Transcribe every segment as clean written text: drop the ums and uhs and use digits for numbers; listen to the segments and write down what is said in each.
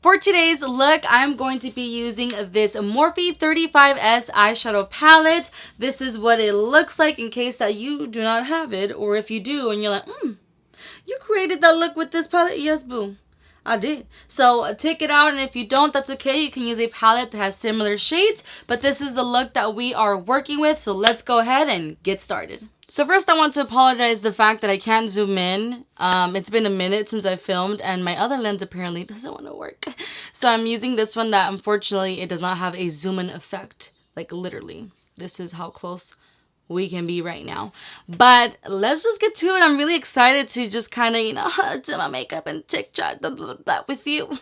For today's look, I'm going to be using this Morphe 35S eyeshadow palette. This is what it looks like in case that you do not have it, or if you do and you're like, you created that look with this palette? Yes, boo. I did. So take it out, and if you don't, that's okay. You can use a palette that has similar shades, but this is the look that we are working with, so let's go ahead and get started. So first I want to apologize the fact that I can't zoom in. It's been a minute since I filmed and my other lens apparently doesn't want to work. So I'm using this one that unfortunately it does not have a zoom in effect. Like literally, this is how close we can be right now. But let's just get to it. I'm really excited to just kind of, do my makeup and TikTok that with you.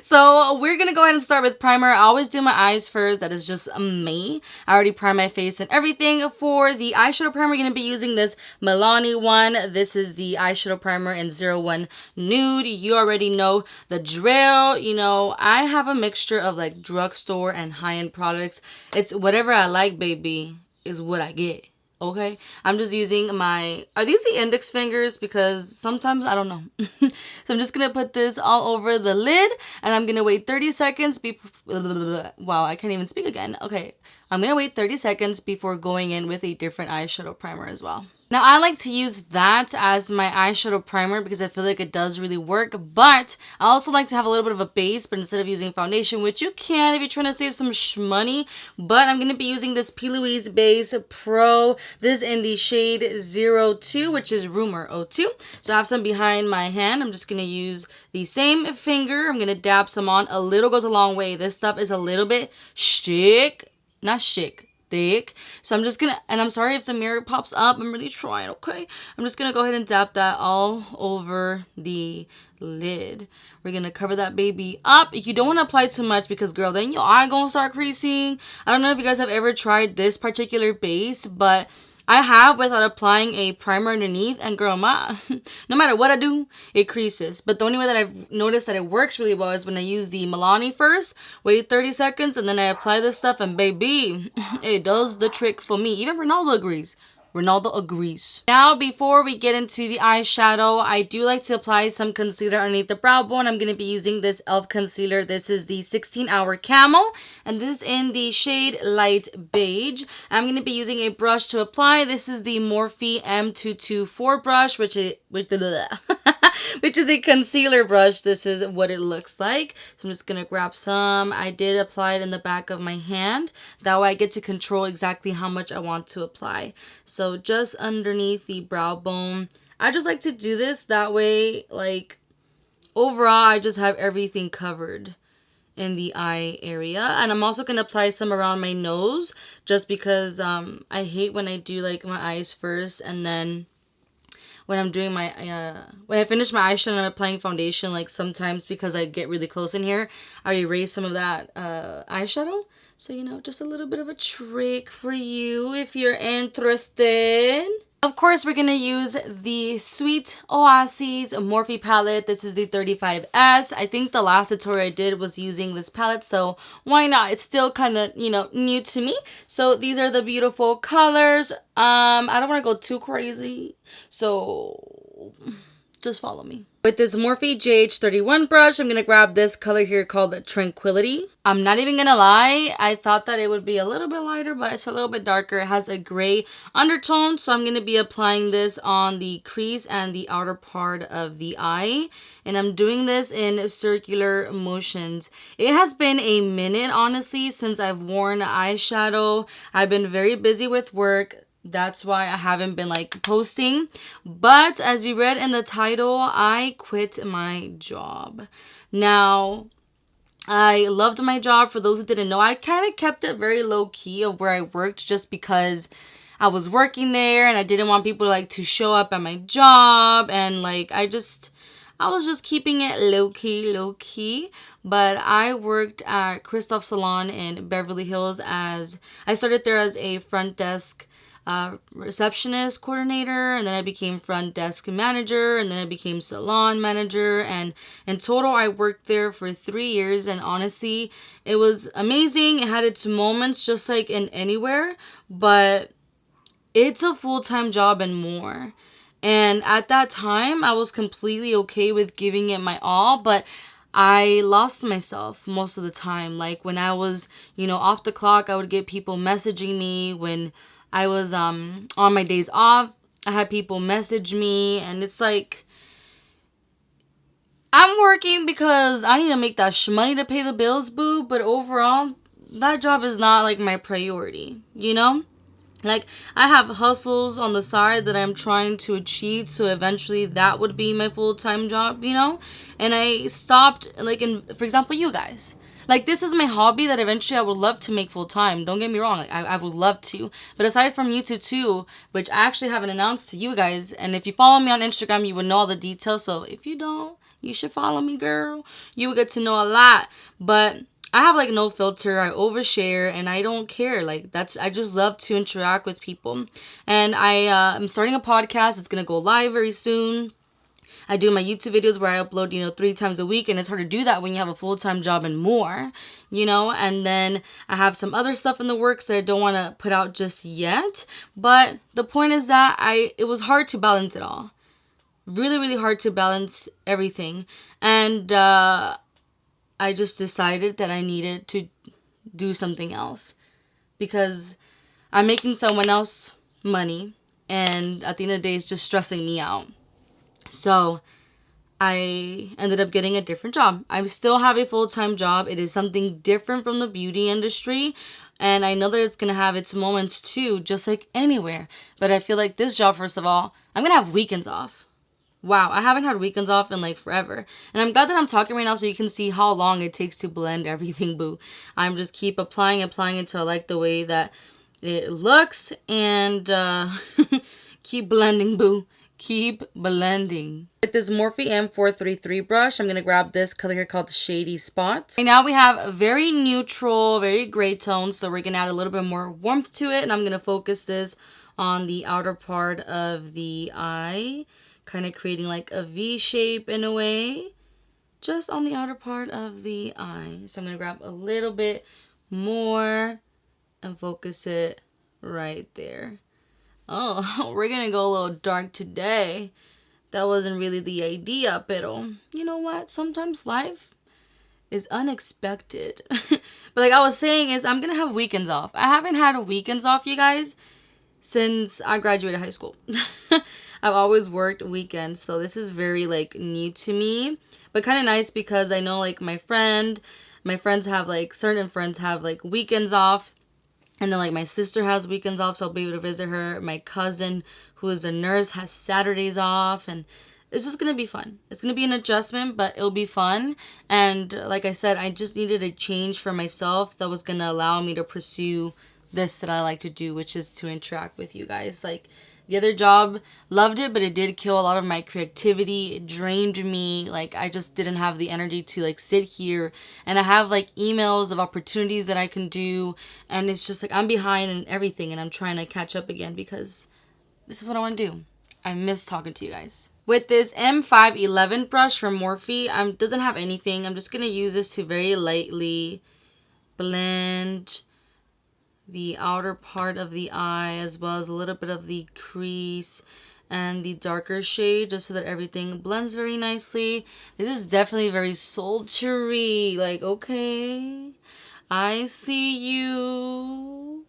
So we're gonna go ahead and start with primer. I always do my eyes first. That is just me. I already primed my face and everything. For the eyeshadow primer, we're gonna be using this Milani one. This is the eyeshadow primer in 01 Nude. You already know the drill. You know, I have a mixture of like drugstore and high-end products. It's whatever I like, baby, is what I get. Okay, I'm just using my, are these the index fingers? Because sometimes I don't know. So I'm just gonna put this all over the lid and I'm gonna wait 30 seconds wow, I can't even speak again. Okay, I'm gonna wait 30 seconds before going in with a different eyeshadow primer as well. Now, I like to use that as my eyeshadow primer because I feel like it does really work, but I also like to have a little bit of a base, but instead of using foundation, which you can if you're trying to save some money, but I'm going to be using this P.Louise Base Pro. This in the shade 02, which is Rumour 02. So I have some behind my hand. I'm just going to use the same finger. I'm going to dab some on. A little goes a long way. This stuff is a little bit thick. So I'm just gonna, and I'm sorry if the mirror pops up, I'm really trying, okay? I'm just gonna go ahead and dab that all over the lid. We're gonna cover that baby up. You don't want to apply too much because, girl, then your eye gonna start creasing. I don't know if you guys have ever tried this particular base, but I have without applying a primer underneath, and girl, no matter what I do, it creases. But the only way that I've noticed that it works really well is when I use the Milani first, wait 30 seconds, and then I apply this stuff, and baby, it does the trick for me. Even Ronaldo agrees. Now, before we get into the eyeshadow, I do like to apply some concealer underneath the brow bone. I'm going to be using this e.l.f. concealer. This is the 16-hour Camel, and this is in the shade Light Beige. I'm going to be using a brush to apply. This is the Morphe M224 brush, which is a concealer brush. This is what it looks like. So I'm just going to grab some. I did apply it in the back of my hand. That way I get to control exactly how much I want to apply. So just underneath the brow bone. I just like to do this. That way, like, overall, I just have everything covered in the eye area. And I'm also going to apply some around my nose just because I hate when I do, like, my eyes first and then when I'm doing my, when I finish my eyeshadow and I'm applying foundation, like sometimes because I get really close in here, I erase some of that eyeshadow. So, you know, just a little bit of a trick for you if you're interested. Of course, we're going to use the Sweet Oasis Morphe palette. This is the 35S. I think the last tutorial I did was using this palette, so why not? It's still kind of, you know, new to me. So these are the beautiful colors. I don't want to go too crazy, so just follow me. With this Morphe JH31 brush, I'm going to grab this color here called Tranquility. I'm not even going to lie, I thought that it would be a little bit lighter, but it's a little bit darker. It has a gray undertone, so I'm going to be applying this on the crease and the outer part of the eye. And I'm doing this in circular motions. It has been a minute, honestly, since I've worn eyeshadow. I've been very busy with work. That's why I haven't been like posting. But as you read in the title, I quit my job. Now, I loved my job. For those who didn't know, I kind of kept it very low key of where I worked just because I was working there and I didn't want people like to show up at my job, and like I was just keeping it low key. But I worked at Christoph Salon in Beverlyhills as I started there as a front desk receptionist coordinator, and then I became front desk manager, and then I became salon manager, and in total I worked there for 3 years. And honestly, it was amazing. It had its moments just like in anywhere, but it's a full-time job and more. And at that time I was completely okay with giving it my all, but I lost myself most of the time. Like when I was, you know, off the clock, I would get people messaging me. When I was on my days off, I had people message me, and it's like, I'm working because I need to make that money to pay the bills, boo, but overall, that job is not like my priority, you know? Like, I have hustles on the side that I'm trying to achieve, so eventually that would be my full-time job, you know? And I stopped, like, for example, you guys. Like, this is my hobby that eventually I would love to make full-time. Don't get me wrong. Like, I would love to. But aside from YouTube, too, which I actually haven't announced to you guys, and if you follow me on Instagram, you would know all the details. So if you don't, you should follow me, girl. You will get to know a lot. But I have like no filter. I overshare and I don't care. Like I just love to interact with people. And I'm starting a podcast. It's gonna go live very soon. I do my YouTube videos where I upload, you know, 3 times a week, and it's hard to do that when you have a full-time job and more, you know. And then I have some other stuff in the works that I don't want to put out just yet. But the point is that it was hard to balance it all. Really, really hard to balance everything. And I just decided that I needed to do something else because I'm making someone else money, and at the end of the day, it's just stressing me out. So I ended up getting a different job. I still have a full-time job. It is something different from the beauty industry, and I know that it's going to have its moments too, just like anywhere. But I feel like this job, first of all, I'm going to have weekends off. Wow, I haven't had weekends off in like forever. And I'm glad that I'm talking right now so you can see how long it takes to blend everything, boo. I'm just keep applying until I like the way that it looks. And keep blending, boo. Keep blending. With this Morphe M433 brush, I'm going to grab this color here called Shady Spot. And now we have a very neutral, very gray tone. So we're going to add a little bit more warmth to it. And I'm going to focus this on the outer part of the eye. Kind of creating like a V shape in a way, just on the outer part of the eye. So I'm going to grab a little bit more and focus it right there. Oh, we're going to go a little dark today. That wasn't really the idea, pero you know what? Sometimes life is unexpected. But like I was saying is I'm going to have weekends off. I haven't had weekends off, you guys, since I graduated high school. I've always worked weekends, so this is very like new to me, but kind of nice because I know like my friends have like certain friends have like weekends off, and then like my sister has weekends off, so I'll be able to visit her. My cousin, who is a nurse, has Saturdays off, and it's just gonna be fun. It's gonna be an adjustment, but it'll be fun. And like I said, I just needed a change for myself that was gonna allow me to pursue this that I like to do, which is to interact with you guys. Like, the other job, loved it, but it did kill a lot of my creativity. It drained me. Like, I just didn't have the energy to like sit here, and I have like emails of opportunities that I can do, and it's just like I'm behind in everything, and I'm trying to catch up again because this is what I want to do. I miss talking to you guys. With this M511 brush from Morphe, doesn't have anything. I'm just gonna use this to very lightly blend the outer part of the eye, as well as a little bit of the crease and the darker shade, just so that everything blends very nicely. This is definitely very sultry. Like, okay, I see you.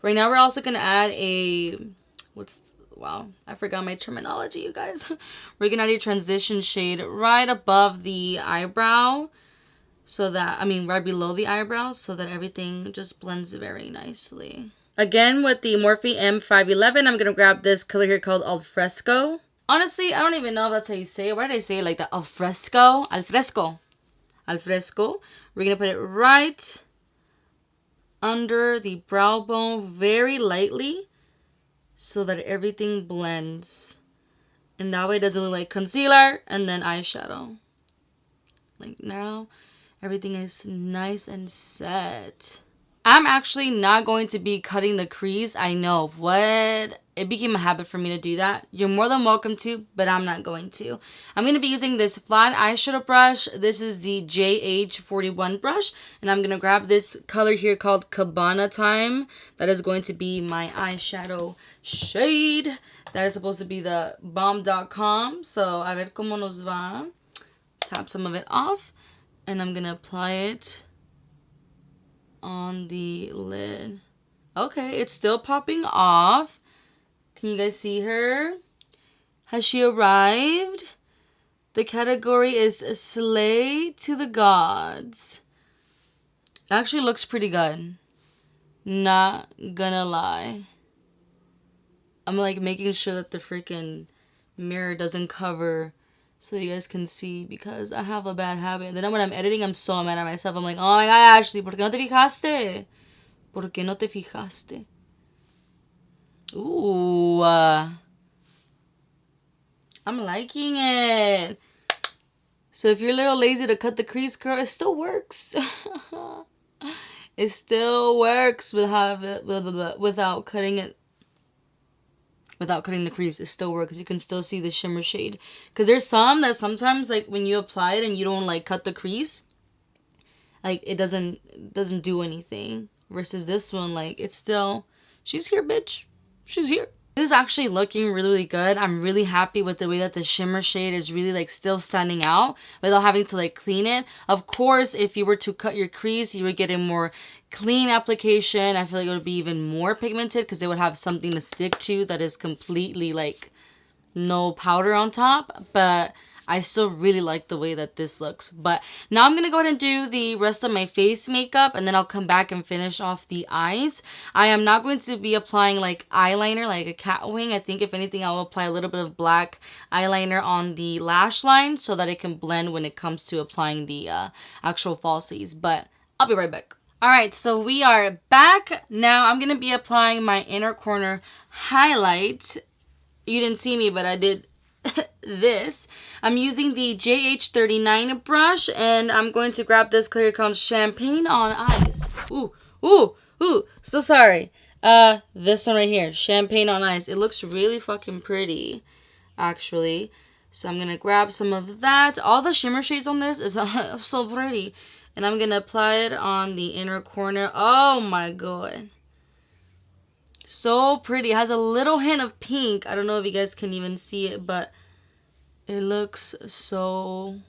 Right now, we're also gonna add wow, I forgot my terminology, you guys. We're gonna add a transition shade right above the eyebrow. So that, right below the eyebrows, so that everything just blends very nicely. Again, with the Morphe M511, I'm going to grab this color here called Alfresco. Honestly, I don't even know if that's how you say it. Why did I say it like that? Alfresco. Alfresco. Alfresco. We're going to put it right under the brow bone very lightly so that everything blends. And that way it doesn't look like concealer and then eyeshadow. Like now, everything is nice and set. I'm actually not going to be cutting the crease. I know, what? It became a habit for me to do that. You're more than welcome to, but I'm not going to. I'm going to be using this flat eyeshadow brush. This is the JH41 brush. And I'm going to grab this color here called Cabana Time. That is going to be my eyeshadow shade. That is supposed to be the bomb.com. So, a ver cómo nos va. Tap some of it off. And I'm gonna apply it on the lid. Okay, it's still popping off. Can you guys see her? Has she arrived? The category is Slay to the Gods. It actually looks pretty good. Not gonna lie. I'm like making sure that the freaking mirror doesn't cover so you guys can see, because I have a bad habit. Then when I'm editing, I'm so mad at myself. I'm like, oh my god, Ashley, ¿por qué no te fijaste? ¿Por qué no te fijaste? Ooh. I'm liking it. So if you're a little lazy to cut the crease, girl, it still works. It still works without cutting it. Without cutting the crease, it still works. You can still see the shimmer shade. Because there's some that sometimes, like, when you apply it and you don't, like, cut the crease, like, it doesn't do anything. Versus this one, like, it's still, she's here, bitch. She's here. This is actually looking really, really good. I'm really happy with the way that the shimmer shade is really, like, still standing out without having to, like, clean it. Of course, if you were to cut your crease, you would get a more clean application. I feel like it would be even more pigmented because they would have something to stick to that is completely, like, no powder on top. But I still really like the way that this looks. But now I'm going to go ahead and do the rest of my face makeup, and then I'll come back and finish off the eyes. I am not going to be applying like eyeliner, like a cat wing. I think if anything, I'll apply a little bit of black eyeliner on the lash line so that it can blend when it comes to applying the actual falsies. But I'll be right back. Alright, so we are back. Now I'm going to be applying my inner corner highlight. You didn't see me, but I did this. I'm using the JH39 brush, and I'm going to grab this color called Champagne on Ice. Ooh, so sorry. This one right here, Champagne on Ice. It looks really fucking pretty, actually. So I'm gonna grab some of that. All the shimmer shades on this is so pretty. And I'm gonna apply it on the inner corner. Oh my god. So pretty. It has a little hint of pink. I don't know if you guys can even see it, but it looks so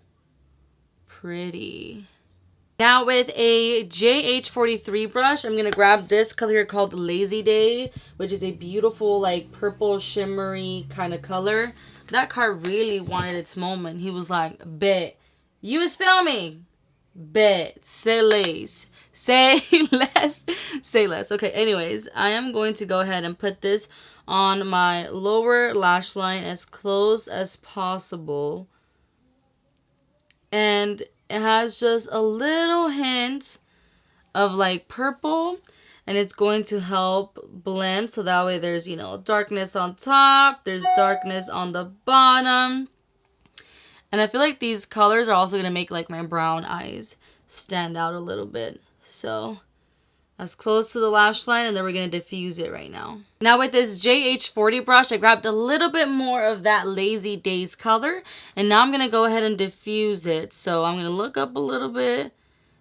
pretty. Now with a JH43 brush, I'm going to grab this color here called Lazy Day, which is a beautiful, like, purple shimmery kind of color. That card really wanted its moment. He was like, bet. You was filming. Bet. Say less. Say less. Say less. Okay, anyways, I am going to go ahead and put this on my lower lash line as close as possible. And it has just a little hint of like purple, and it's going to help blend so that way there's, you know, darkness on top, there's darkness on the bottom. And I feel like these colors are also going to make like my brown eyes stand out a little bit. So as close to the lash line, and then we're going to diffuse it right now. Now with this JH40 brush, I grabbed a little bit more of that Lazy Days color, and now I'm going to go ahead and diffuse it. So I'm going to look up a little bit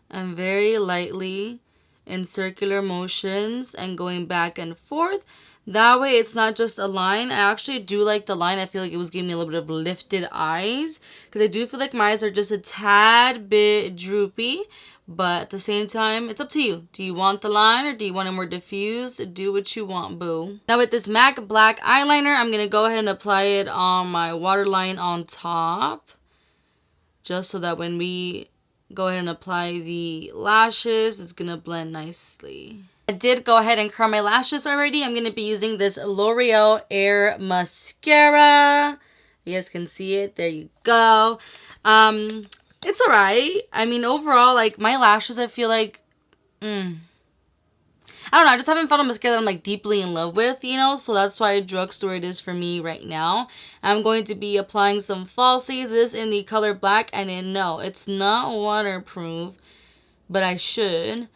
and very lightly in circular motions and going back and forth. That way it's not just a line. I actually do like the line. I feel like it was giving me a little bit of lifted eyes, because I do feel like my eyes are just a tad bit droopy. But at the same time, it's up to you. Do you want the line or do you want it more diffused? Do what you want, boo. Now with this MAC black eyeliner, I'm going to go ahead and apply it on my waterline on top. Just so that when we go ahead and apply the lashes, it's going to blend nicely. I did go ahead and curl my lashes already. I'm going to be using this L'Oreal Air Mascara. You guys can see it. There you go. It's alright. I mean, overall, like, my lashes, I feel like, I don't know, I just haven't found a mascara that I'm, like, deeply in love with, you know? So that's why drugstore it is for me right now. I'm going to be applying some falsies. This in the color black, and no, it's not waterproof, but I should.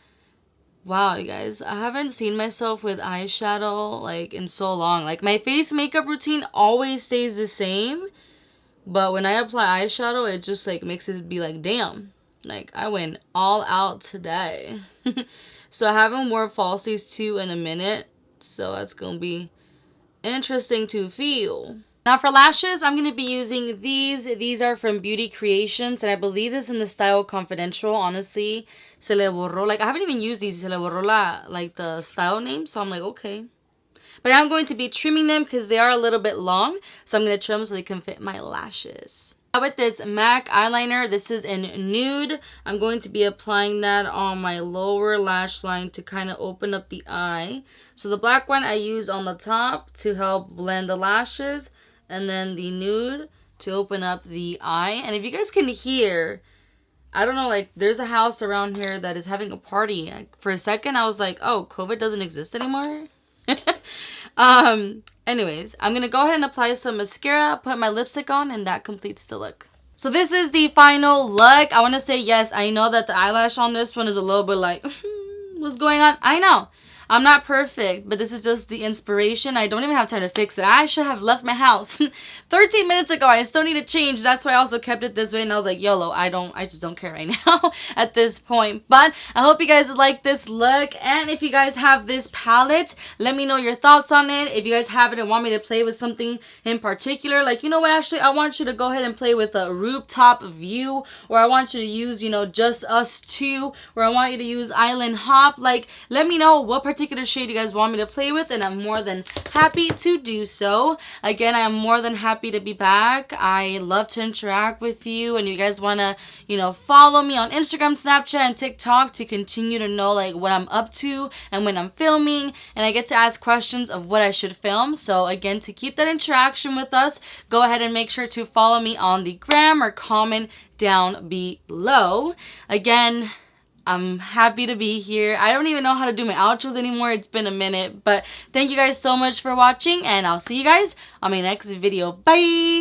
Wow, you guys, I haven't seen myself with eyeshadow, like, in so long. Like, my face makeup routine always stays the same. But when I apply eyeshadow, it just, like, makes it be like, damn. Like, I went all out today. So I haven't worn falsies too in a minute. So that's going to be interesting to feel. Now for lashes, I'm going to be using these. These are from Beauty Creations, and I believe this is in the style Confidential. Honestly, se le borró. Like, I haven't even used these. Se le borró like the style name, so I'm like, okay. But I'm going to be trimming them because they are a little bit long, so I'm going to trim them so they can fit my lashes. Now with this MAC eyeliner, this is in Nude. I'm going to be applying that on my lower lash line to kind of open up the eye. So the black one I use on the top to help blend the lashes, and then the nude to open up the eye. And if you guys can hear, I don't know, like there's a house around here that is having a party. For a second I was like, oh, COVID doesn't exist anymore. Anyways, I'm gonna go ahead and apply some mascara, put my lipstick on, and that completes the look. So this is the final look. I want to say, yes, I know that the eyelash on this one is a little bit like, what's going on? I know. I'm not perfect, but this is just the inspiration. I don't even have time to fix it. I should have left my house 13 minutes ago. I still need to change. That's why I also kept it this way. And I was like, YOLO, I just don't care right now at this point. But I hope you guys like this look. And if you guys have this palette, let me know your thoughts on it. If you guys have it and want me to play with something in particular, like, you know what, Ashley, I want you to go ahead and play with a rooftop view, or I want you to use, you know, just us two, or I want you to use Island Hop. Like, let me know what particular shade you guys want me to play with, and I'm more than happy to do so. Again, I am more than happy to be back. I love to interact with you, and you guys want to, you know, follow me on Instagram, Snapchat, and TikTok to continue to know like what I'm up to and when I'm filming, and I get to ask questions of what I should film. So again, to keep that interaction with us, go ahead and make sure to follow me on the gram or comment down below. Again, I'm happy to be here. I don't even know how to do my outros anymore. It's been a minute. But thank you guys so much for watching, and I'll see you guys on my next video. Bye!